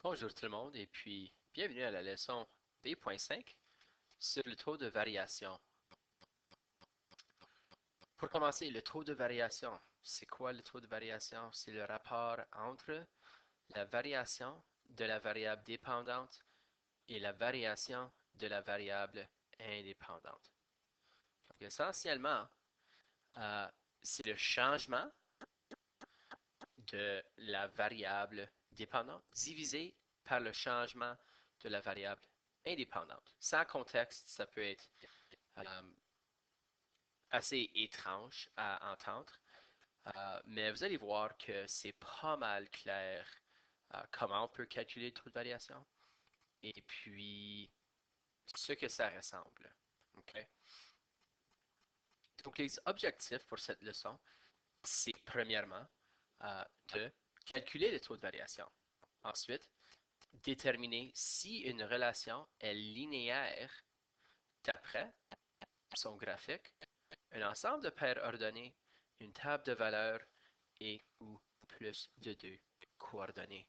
Bonjour tout le monde et puis bienvenue à la leçon D.5 sur le taux de variation. Pour commencer, le taux de variation. C'est quoi le taux de variation? C'est le rapport entre la variation de la variable dépendante et la variation de la variable indépendante. Donc, essentiellement, euh, c'est le changement de la variable dépendante divisé par le changement de la variable indépendante. Sans contexte, ça peut être euh, assez étrange à entendre, mais vous allez voir que c'est pas mal clair comment on peut calculer le taux de variation et puis ce que ça ressemble. Okay? Donc les objectifs pour cette leçon, c'est premièrement de calculer le taux de variation. Ensuite, déterminer si une relation est linéaire d'après son graphique, un ensemble de paires ordonnées, une table de valeurs et ou plus de deux coordonnées.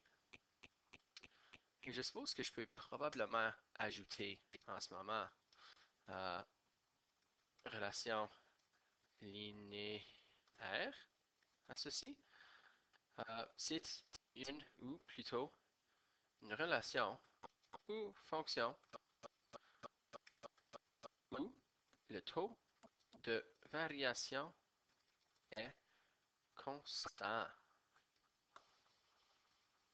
Et je suppose que je peux probablement ajouter en ce moment euh, relation linéaire à ceci. C'est une ou plutôt une relation ou fonction où le taux de variation est constant.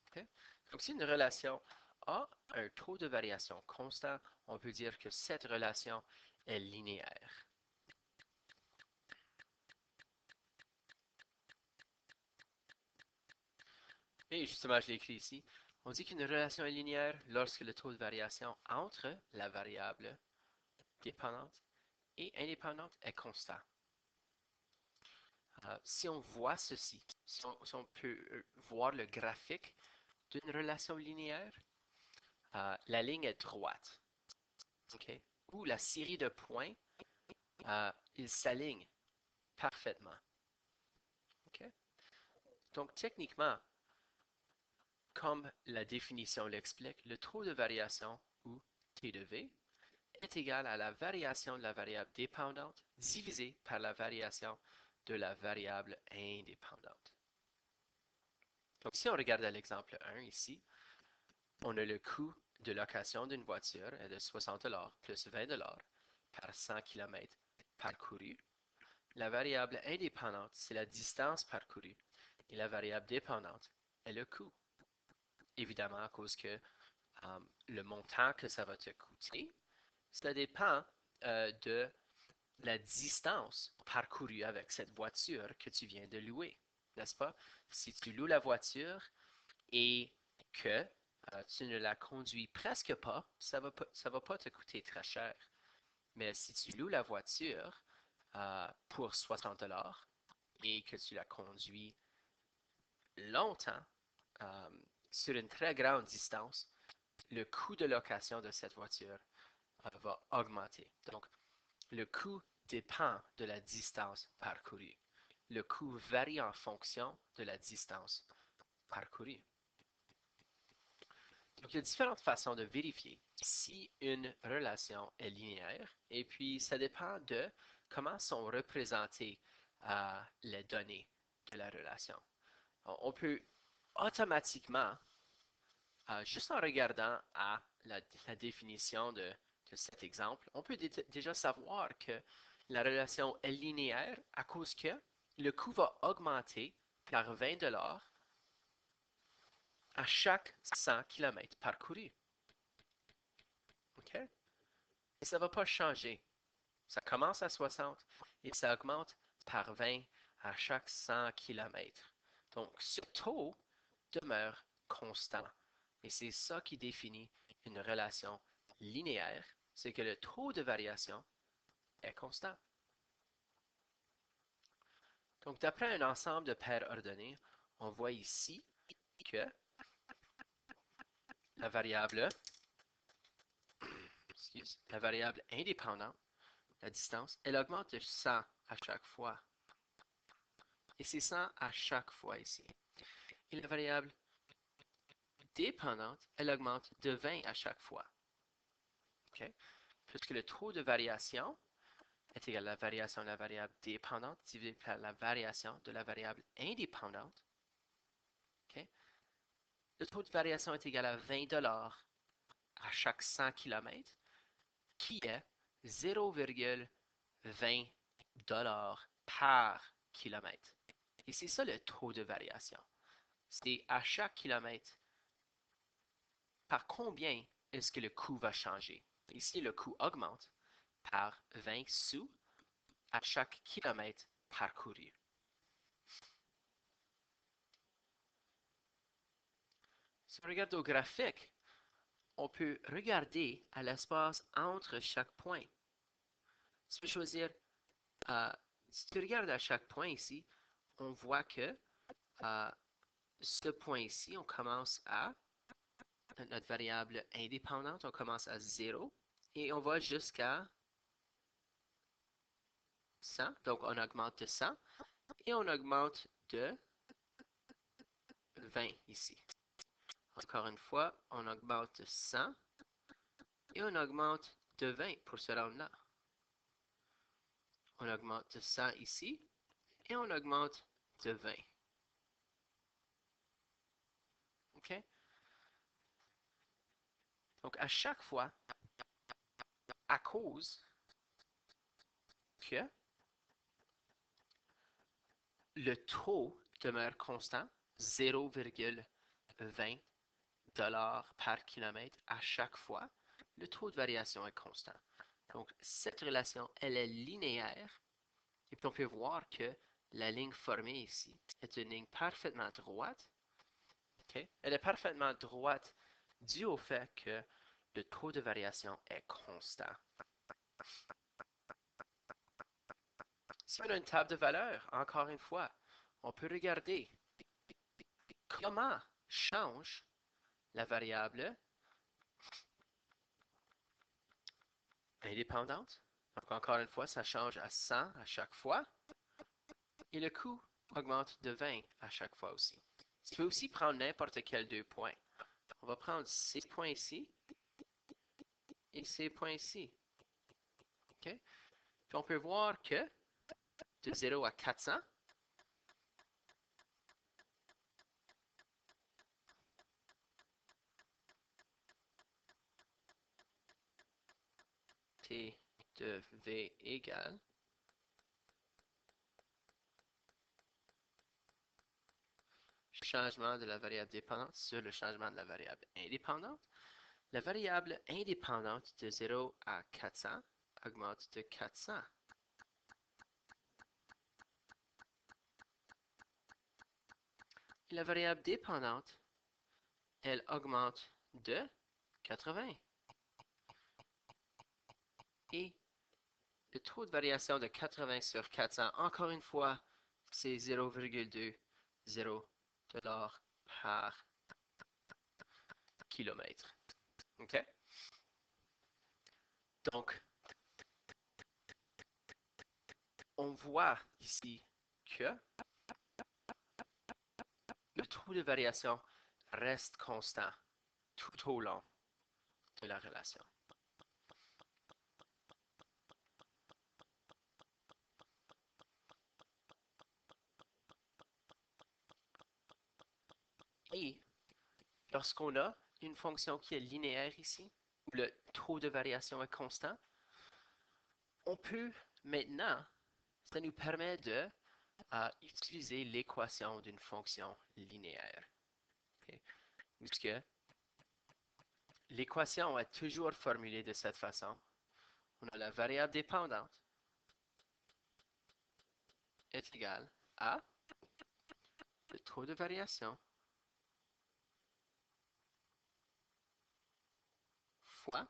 Okay? Donc, si une relation a un taux de variation constant, on peut dire que cette relation est linéaire. Et justement, je l'ai écrit ici. On dit qu'une relation est linéaire lorsque le taux de variation entre la variable dépendante et indépendante est constant. Si on voit ceci, si on peut voir le graphique d'une relation linéaire, la ligne est droite, okay? Ou la série de points, ils s'alignent parfaitement. Okay? Donc, techniquement, comme la définition l'explique, le taux de variation, ou T de V, est égal à la variation de la variable dépendante divisée par la variation de la variable indépendante. Donc, si on regarde à l'exemple 1 ici, on a le coût de location d'une voiture est de 60 $ plus 20 $ par 100 km parcouru. La variable indépendante, c'est la distance parcourue et la variable dépendante est le coût. Évidemment, à cause que le montant que ça va te coûter, ça dépend de la distance parcourue avec cette voiture que tu viens de louer, n'est-ce pas? Si tu loues la voiture et que tu ne la conduis presque pas, ça va pas te coûter très cher. Mais si tu loues la voiture pour 60 $ et que tu la conduis longtemps, euh, sur une très grande distance, le coût de location de cette voiture va augmenter. Donc, le coût dépend de la distance parcourue. Le coût varie en fonction de la distance parcourue. Donc, il y a différentes façons de vérifier si une relation est linéaire, et puis ça dépend de comment sont représentées les données de la relation. On peut automatiquement, juste en regardant à la définition de cet exemple, on peut déjà savoir que la relation est linéaire à cause que le coût va augmenter par 20 $ à chaque 100 km parcouru. OK? Et ça ne va pas changer. Ça commence à 60 et ça augmente par 20 à chaque 100 km. Donc, ce taux demeure constant. Et c'est ça qui définit une relation linéaire, c'est que le taux de variation est constant. Donc, d'après un ensemble de paires ordonnées, on voit ici que la variable, la variable indépendante, la distance, elle augmente de 100 à chaque fois. Et c'est 100 à chaque fois ici. Et la variable dépendante, elle augmente de 20 à chaque fois. Okay? Puisque le taux de variation est égal à la variation de la variable dépendante divisé par la variation de la variable indépendante. Okay? Le taux de variation est égal à 20 $ à chaque 100 km, qui est 0,20 $ par kilomètre. Et c'est ça le taux de variation. C'est à chaque kilomètre, par combien est-ce que le coût va changer? Ici, le coût augmente par 20 sous à chaque kilomètre parcouru. Si on regarde au graphique, on peut regarder à l'espace entre chaque point. Tu peux choisir, si tu regardes à chaque point ici, on voit que ce point ici, on commence à notre variable indépendante, on commence à 0 et on va jusqu'à 100. Donc, on augmente de 100 et on augmente de 20 ici. Encore une fois, on augmente de 100 et on augmente de 20 pour se rendre là. On augmente de 100 ici et on augmente de 20. OK? Donc, à chaque fois, à cause que le taux demeure constant, 0,20 $ par kilomètre à chaque fois, le taux de variation est constant. Donc, cette relation, elle est linéaire. Et puis, on peut voir que la ligne formée ici est une ligne parfaitement droite. Okay? Elle est parfaitement droite dû au fait que le taux de variation est constant. Si on a une table de valeurs, encore une fois, on peut regarder comment change la variable indépendante. Donc, encore une fois, ça change à 100 à chaque fois. Et le coût augmente de 20 à chaque fois aussi. Tu peux aussi prendre n'importe quel deux points. On va prendre ces points ici et ces points ici. Okay? Puis on peut voir que de 0 à 400, T de V égale changement de la variable dépendante sur le changement de la variable indépendante. La variable indépendante de 0 à 400 augmente de 400. Et la variable dépendante, elle augmente de 80. Et le taux de variation de 80 sur 400, encore une fois, c'est 0,20 $ par kilomètre. OK? Donc, on voit ici que le taux de variation reste constant tout au long de la relation. Et lorsqu'on a une fonction qui est linéaire ici, où le taux de variation est constant, on peut maintenant, ça nous permet de utiliser l'équation d'une fonction linéaire. Okay? Puisque l'équation est toujours formulée de cette façon. On a la variable dépendante est égale à le taux de variation fois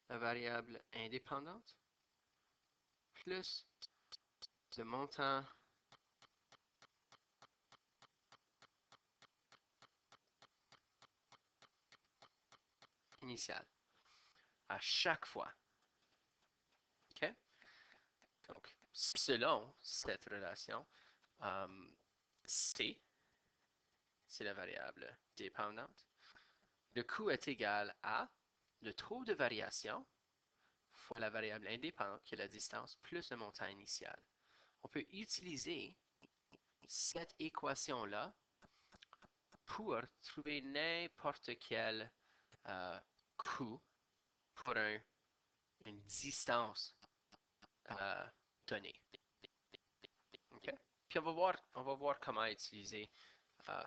la variable indépendante plus le montant initial à chaque fois. OK? Donc, selon cette relation, C, c'est la variable dépendante, Le coût est égal à le taux de variation fois la variable indépendante, qui est la distance, plus le montant initial. On peut utiliser cette équation-là pour trouver n'importe quel euh, coût pour une distance euh, donnée. Okay? Puis on va voir comment utiliser. euh,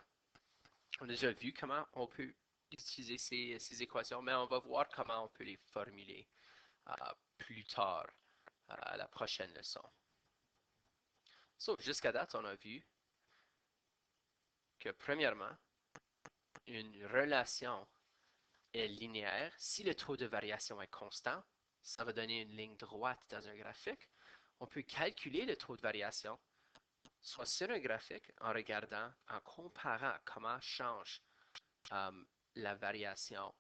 on a déjà vu comment on peut utiliser ces équations, mais on va voir comment on peut les formuler plus tard à la prochaine leçon. So, jusqu'à date, on a vu que premièrement, une relation est linéaire si le taux de variation est constant. Ça va donner une ligne droite dans un graphique. On peut calculer le taux de variation soit sur un graphique en regardant, en comparant comment change la variation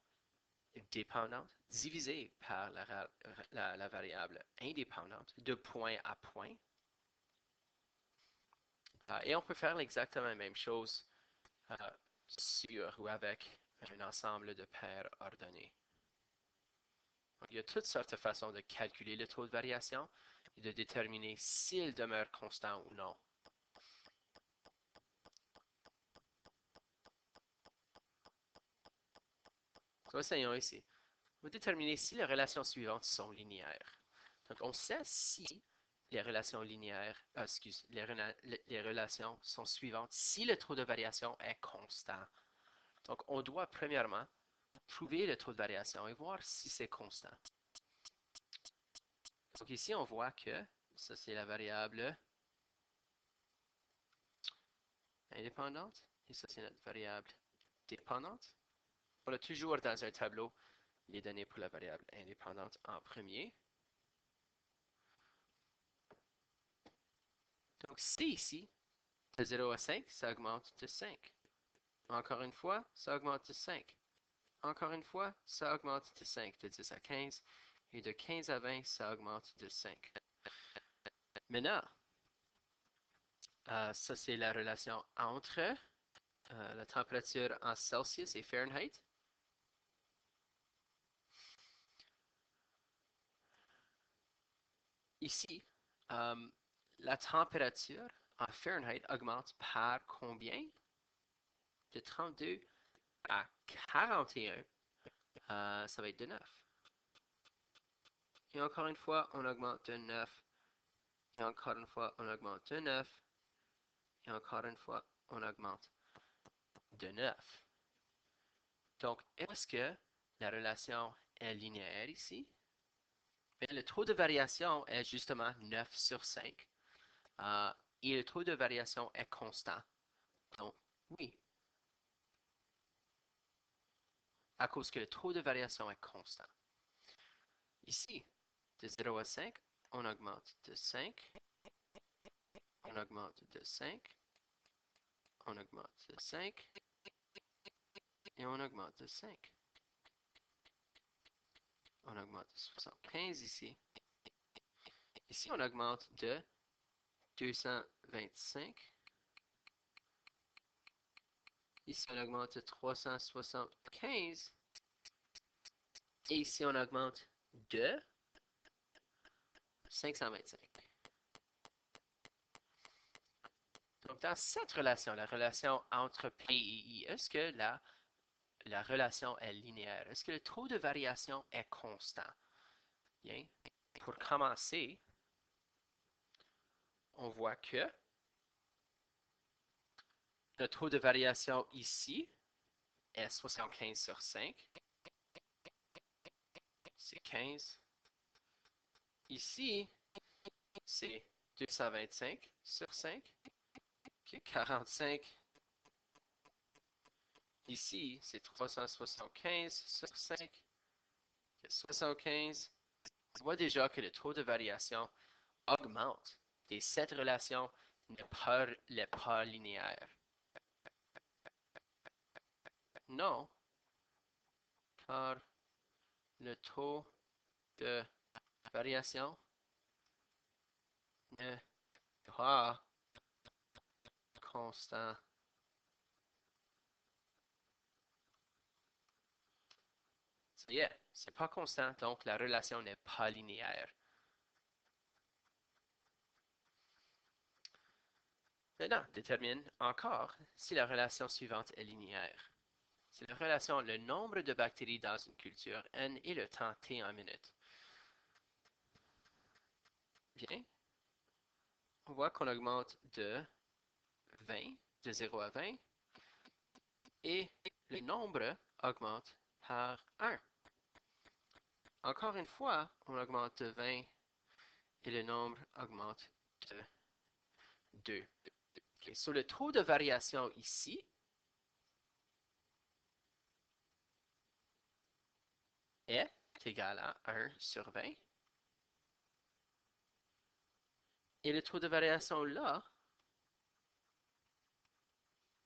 dépendante divisée par la variable indépendante de point à point. Et on peut faire exactement la même chose sur ou avec un ensemble de paires ordonnées. Donc, il y a toutes sortes de façons de calculer le taux de variation et de déterminer s'il demeure constant ou non. Donc, essayons ici. On va déterminer si les relations suivantes sont linéaires. Donc, on sait si les relations linéaires, les relations sont suivantes si le taux de variation est constant. Donc, on doit premièrement trouver le taux de variation et voir si c'est constant. Donc ici, on voit que ça, c'est la variable indépendante et ça, c'est notre variable dépendante. On a toujours dans un tableau les données pour la variable indépendante en premier. Donc C ici, de 0 à 5, ça augmente de 5. Encore une fois, ça augmente de 5. Encore une fois, ça augmente de 5, de 10 à 15. Et de 15 à 20, ça augmente de 5. Maintenant, ça c'est la relation entre la température en Celsius et Fahrenheit. Ici, la température en Fahrenheit augmente par combien? De 32 à 41, ça va être de 9. Et encore une fois, on augmente de 9. Et encore une fois, on augmente de 9. Et encore une fois, on augmente de 9. Donc, est-ce que la relation est linéaire ici? Bien, le taux de variation est justement 9 sur 5. Et le taux de variation est constant. Donc, oui, à cause que le taux de variation est constant. Ici, de 0 à 5, on augmente de 5, on augmente de 5, on augmente de 5, et on augmente de 5. On augmente de 75 ici. Ici, on augmente de 225. Ici, on augmente de 375. Et ici, on augmente de 525. Donc, dans cette relation, la relation entre P et I, est-ce que la relation est linéaire? Est-ce que le taux de variation est constant? Bien, pour commencer, on voit que le taux de variation ici est 75 sur 5. C'est 15. Ici, c'est 225 sur 5. Okay, 45. Ici, c'est 375 sur 5. 75. On voit déjà que le taux de variation augmente et cette relation n'est pas linéaire. Non, car le taux de variation n'est pas constant. Ça y est, c'est pas constant, donc la relation n'est pas linéaire. Maintenant, détermine encore si la relation suivante est linéaire. C'est la relation le nombre de bactéries dans une culture N et le temps T en minutes. Bien, on voit qu'on augmente de 20, de 0 à 20, et le nombre augmente par 1. Encore une fois, on augmente de 20 et le nombre augmente de 2. Okay, so le taux de variation ici est égal à 1 sur 20. Et le taux de variation là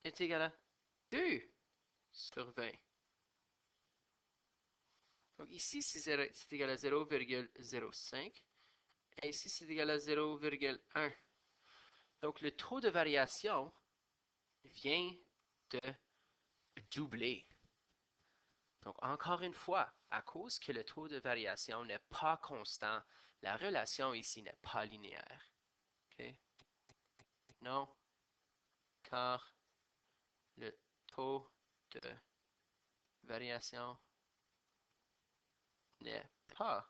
est égal à 2 sur 20. Donc ici, c'est égal à 0,05. Et ici, c'est égal à 0,1. Donc le taux de variation vient de doubler. Donc encore une fois, à cause que le taux de variation n'est pas constant, la relation ici n'est pas linéaire. Okay? Non, car le taux de variation n'est pas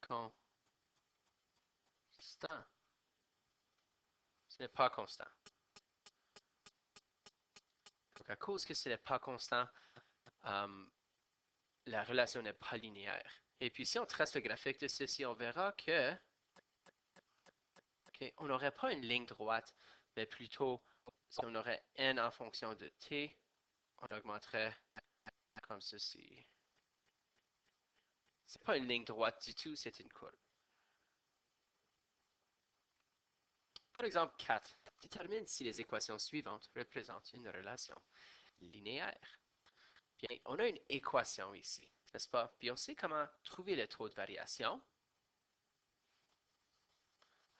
constant. Ce n'est pas constant. Donc, à cause que ce n'est pas constant, la relation n'est pas linéaire. Et puis, si on trace le graphique de ceci, on verra que, on n'aurait pas une ligne droite, mais plutôt, si on aurait n en fonction de t, on augmenterait comme ceci. C'est pas une ligne droite du tout, c'est une courbe. Par exemple 4. Détermine si les équations suivantes représentent une relation linéaire. Bien, on a une équation ici, n'est-ce pas? Puis on sait comment trouver le taux de variation.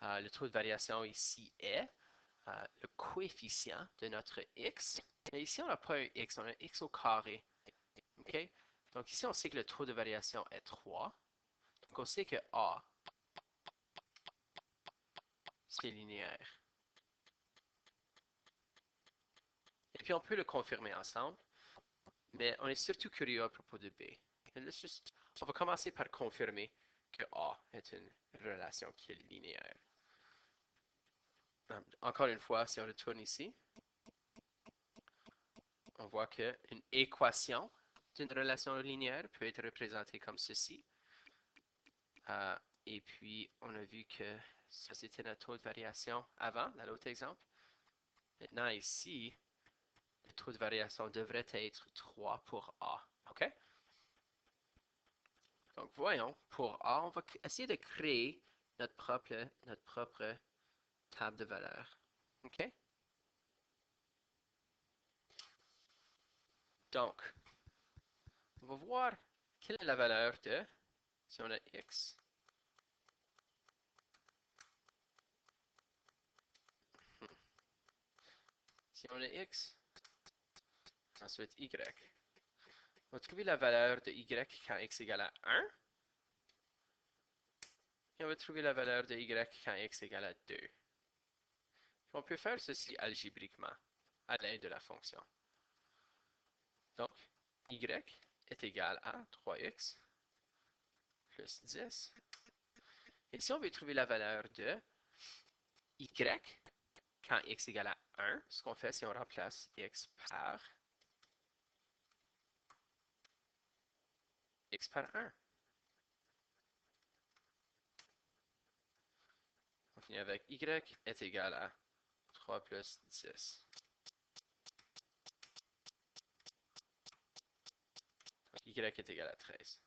Le taux de variation ici est le coefficient de notre x. Mais ici, on n'a pas un x, on a un x au carré. OK? Donc ici, on sait que le taux de variation est 3. Donc on sait que A, c'est linéaire. Et puis on peut le confirmer ensemble, mais on est surtout curieux à propos de B. On va commencer par confirmer que A est une relation qui est linéaire. Encore une fois, si on retourne ici, on voit qu'une équation d'une relation linéaire peut être représentée comme ceci. Et puis, on a vu que ça, c'était notre taux de variation avant, dans l'autre exemple. Maintenant, ici, le taux de variation devrait être 3 pour A. OK? Donc, voyons, pour A, on va essayer de créer notre propre table de valeurs. OK? Donc, on va voir quelle est la valeur de, si on a x, si on a x, ensuite y. On va trouver la valeur de y quand x égale à 1. Et on va trouver la valeur de y quand x égale à 2. On peut faire ceci algébriquement à l'aide de la fonction. Donc, y est égal à 3x plus 10. Et si on veut trouver la valeur de y quand x égale à 1, ce qu'on fait, c'est qu'on remplace x par 1. On finit avec y est égal à 3 plus 10. Donc, y est égal à 13.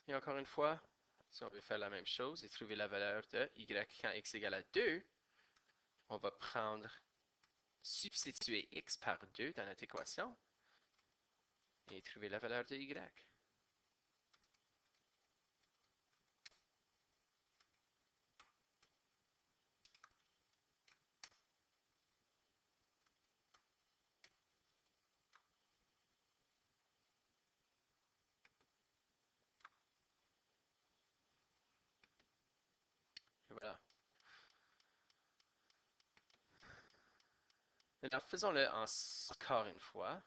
Et encore une fois, si on veut faire la même chose et trouver la valeur de y quand x égale à 2, on va substituer x par 2 dans notre équation et trouver la valeur de y. Maintenant, faisons-le encore une fois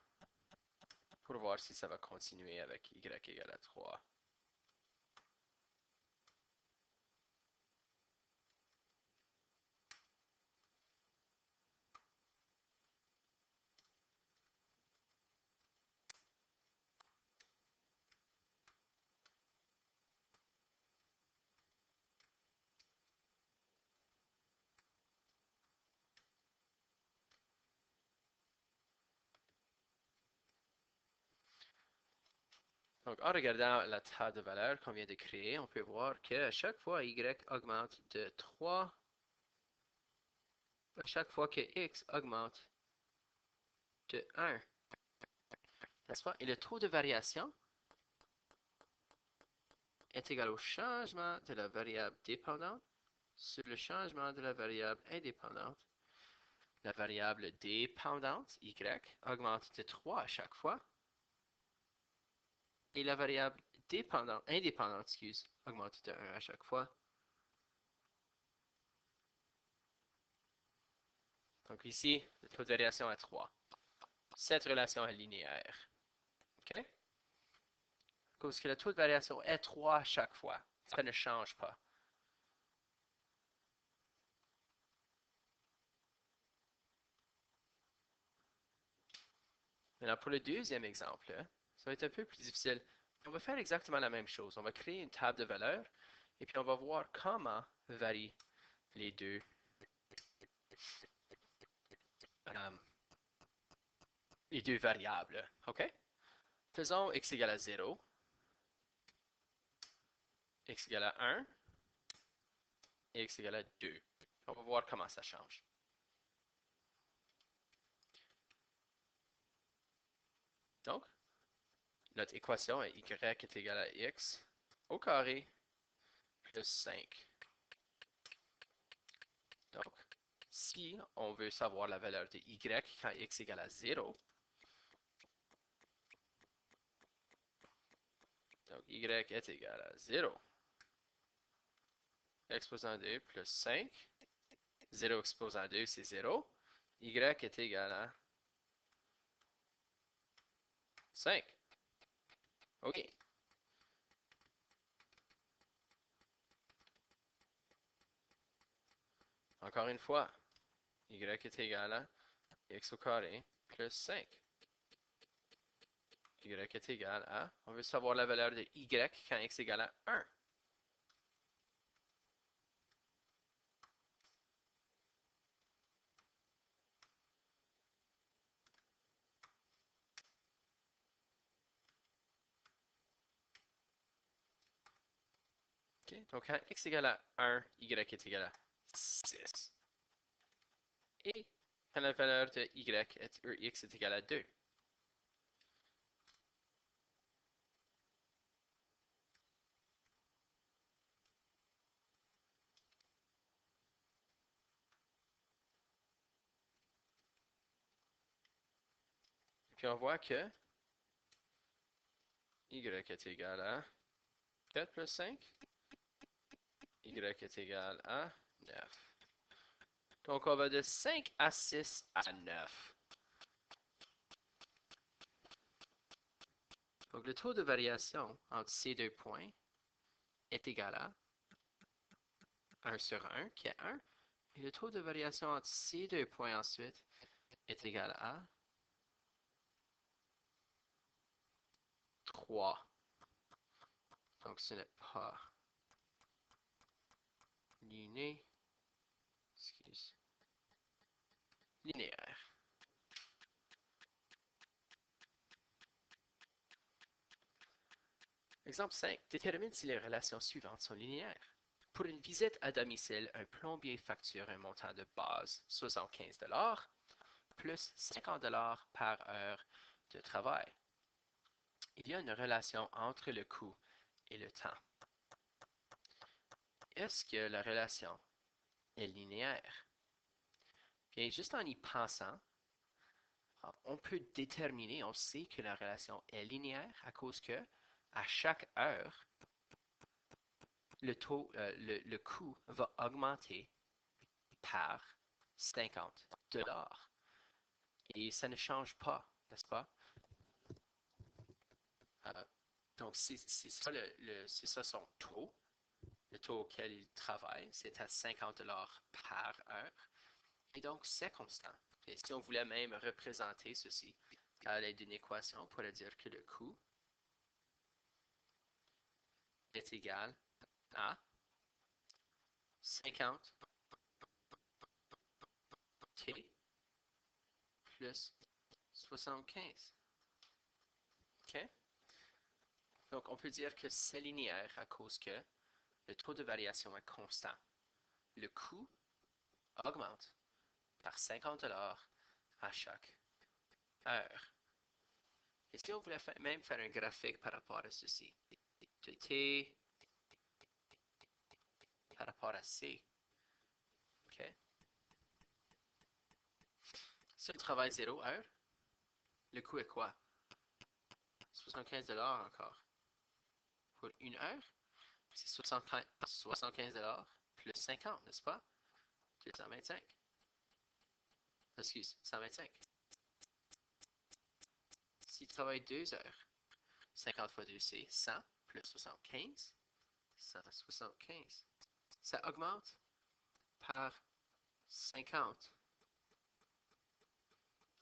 pour voir si ça va continuer avec y égale à 3. Donc, en regardant la table de valeurs qu'on vient de créer, on peut voir qu'à chaque fois y augmente de 3, à chaque fois que x augmente de 1, n'est-ce pas? Et le taux de variation est égal au changement de la variable dépendante sur le changement de la variable indépendante. La variable dépendante, y, augmente de 3 à chaque fois. Et la variable indépendante, augmente de 1 à chaque fois. Donc ici, le taux de variation est 3. Cette relation est linéaire. OK? Parce que le taux de variation est 3 à chaque fois. Ça ne change pas. Maintenant, pour le deuxième exemple, ça va être un peu plus difficile. On va faire exactement la même chose. On va créer une table de valeurs et puis on va voir comment varient les deux, euh, les deux variables. OK? Faisons x égale à 0, x égale à 1 et x égale à 2. On va voir comment ça change. Donc, notre équation est y est égal à x au carré plus 5. Donc, si on veut savoir la valeur de y quand x égale à 0, donc y est égal à 0, exposant 2 plus 5, 0 exposant 2 c'est 0, y est égal à 5. OK. Encore une fois, y est égal à x au carré plus 5. Y est égal à, on veut savoir la valeur de y quand x égale à 1. OK? Donc, quand x égale à 1, y est égal à 6. Et quand la valeur de x est égal à 2. Puis on voit que y est égal à 4 plus 5. Y est égal à 9. Donc on va de 5 à 6 à 9. Donc le taux de variation entre ces deux points est égal à 1 sur 1, qui est 1. Et le taux de variation entre ces deux points ensuite est égal à 3. Donc ce n'est pas linéaire. Excuse. Linéaire. Exemple 5. Détermine si les relations suivantes sont linéaires. Pour une visite à domicile, un plombier facture un montant de base 75 plus 50 par heure de travail. Il y a une relation entre le coût et le temps. Est-ce que la relation est linéaire? Bien, juste en y pensant, on peut déterminer, on sait que la relation est linéaire à cause que à chaque heure, le coût va augmenter par 50 dollars. Et ça ne change pas, n'est-ce pas? Euh, donc, c'est ça, c'est ça son taux, le taux auquel il travaille, c'est à 50 $ par heure. Et donc, c'est constant. Et si on voulait même représenter ceci à l'aide d'une équation, on pourrait dire que le coût est égal à 50 T plus 75. OK? Donc, on peut dire que c'est linéaire à cause que le taux de variation est constant. Le coût augmente par 50 $ à chaque heure. Et si on voulait même faire un graphique par rapport à ceci, de T par rapport à C, OK? Si on travaille 0 heure, le coût est quoi? 75 $ encore. Pour une heure, c'est 75 $ plus 50, n'est-ce pas? 225. Excuse, 125. S'il travaille 2 heures, 50 fois 2, c'est 100 plus 75. 175. Ça augmente par 50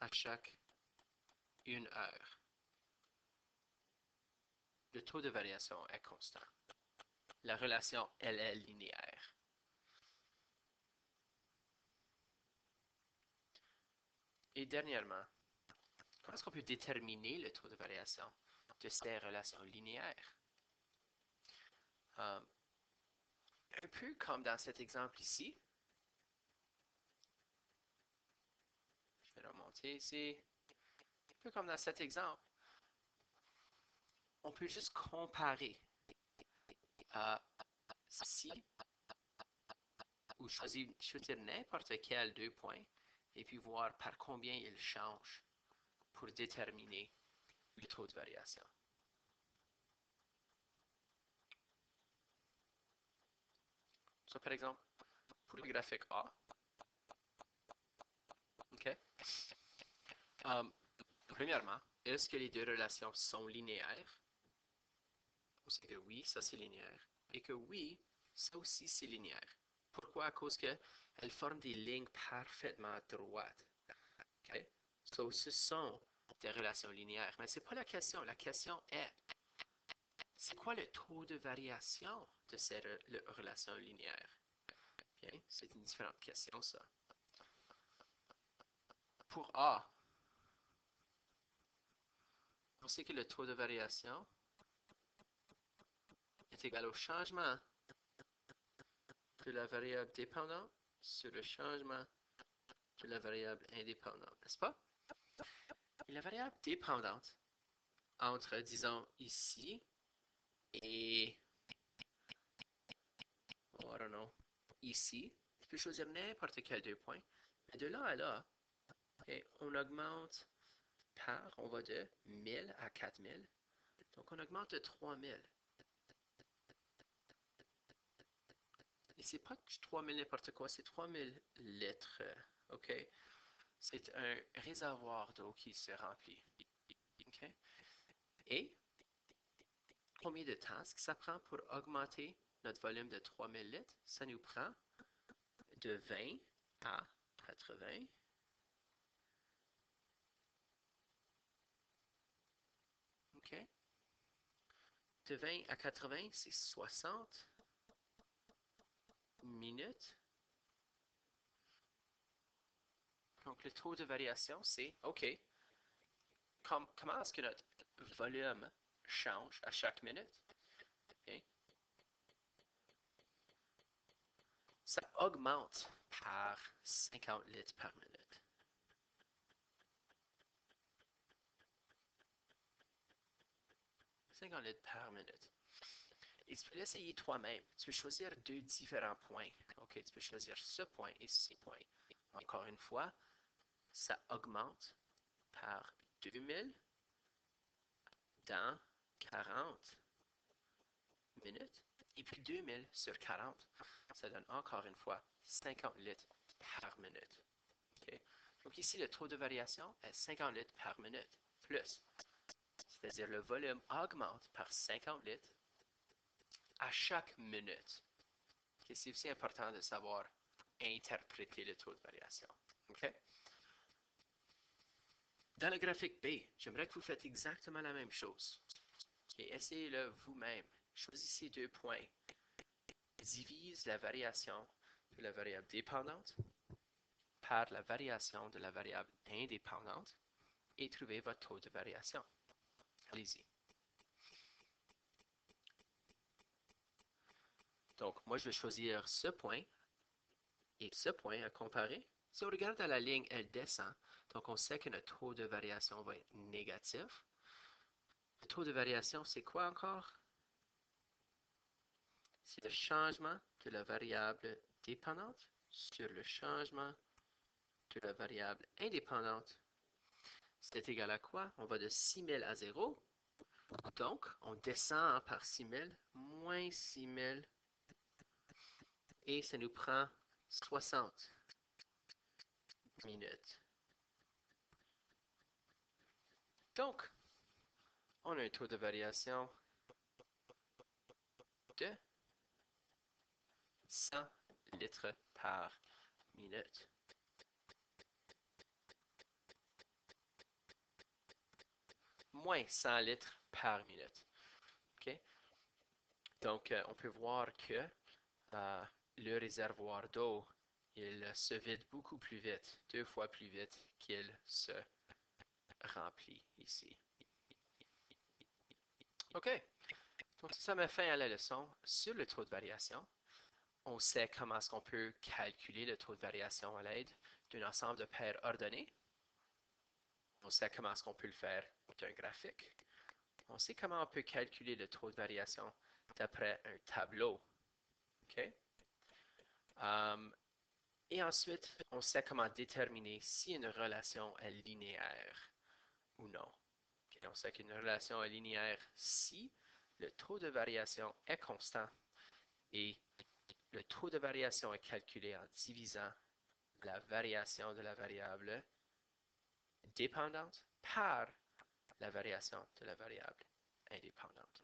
à chaque une heure. Le taux de variation est constant. La relation, elle est linéaire. Et dernièrement, comment est-ce qu'on peut déterminer le taux de variation de ces relations linéaires? Un peu comme dans cet exemple ici. Je vais remonter ici. Un peu comme dans cet exemple. On peut juste comparer si ou choisir n'importe quel 2 points et puis voir par combien ils changent pour déterminer le taux de variation. So, par exemple, pour le graphique A, OK? Premièrement, est-ce que les deux relations sont linéaires? On sait que oui, ça c'est linéaire. Et que oui, ça aussi c'est linéaire. Pourquoi? À cause qu'elles forment des lignes parfaitement droites. OK? So, ce sont des relations linéaires. Mais ce n'est pas la question. La question est, c'est quoi le taux de variation de ces relations linéaires? Bien, c'est une différente question, ça. Pour A, on sait que le taux de variation est égal au changement de la variable dépendante sur le changement de la variable indépendante, n'est-ce pas? Et la variable dépendante entre, disons, ici et, oh, I don't know, ici, tu peux choisir n'importe quel 2 points. Mais de là à là, okay, on augmente par, on va de 1000 à 4000. Donc, on augmente de 3000. Et c'est pas 3000 n'importe quoi, c'est 3000 litres. OK? C'est un réservoir d'eau qui se remplit. OK? Et combien de temps est-ce que ça prend pour augmenter notre volume de 3000 litres? Ça nous prend de 20 à 80. OK? De 20 à 80, c'est 60 minutes. Donc, le taux de variation, c'est, OK, comment est-ce que notre volume change à chaque minute? Okay? Ça augmente par 50 litres par minute. 50 litres par minute. Et tu peux l'essayer toi-même. Tu peux choisir deux différents points. OK, tu peux choisir ce point et ce point. Encore une fois, ça augmente par 2000 dans 40 minutes. Et puis 2000 sur 40, ça donne encore une fois 50 litres par minute. Okay? Donc ici, le taux de variation est 50 litres par minute, plus. C'est-à-dire le volume augmente par 50 litres à chaque minute. Okay, c'est aussi important de savoir interpréter le taux de variation. Okay? Dans le graphique B, j'aimerais que vous faites exactement la même chose. Et essayez-le vous-même. Choisissez 2 points. Divise la variation de la variable dépendante par la variation de la variable indépendante et trouvez votre taux de variation. Allez-y. Donc, moi, je vais choisir ce point et ce point à comparer. Si on regarde à la ligne, elle descend. Donc, on sait que notre taux de variation va être négatif. Le taux de variation, c'est quoi encore? C'est le changement de la variable dépendante sur le changement de la variable indépendante. C'est égal à quoi? On va de 6000 à 0. Donc, on descend par 6000, moins 6000, et ça nous prend 60 minutes. Donc, on a un taux de variation de 100 litres par minute. Moins 100 litres par minute. Okay? Donc, on peut voir que le réservoir d'eau, il se vide beaucoup plus vite, 2 fois plus vite qu'il se remplit ici. OK. Donc, ça met fin à la leçon sur le taux de variation. On sait comment est-ce qu'on peut calculer le taux de variation à l'aide d'un ensemble de paires ordonnées. On sait comment est-ce qu'on peut le faire d'un graphique. On sait comment on peut calculer le taux de variation d'après un tableau. OK? Et ensuite, on sait comment déterminer si une relation est linéaire ou non. Okay? On sait qu'une relation est linéaire si le taux de variation est constant et le taux de variation est calculé en divisant la variation de la variable dépendante par la variation de la variable indépendante.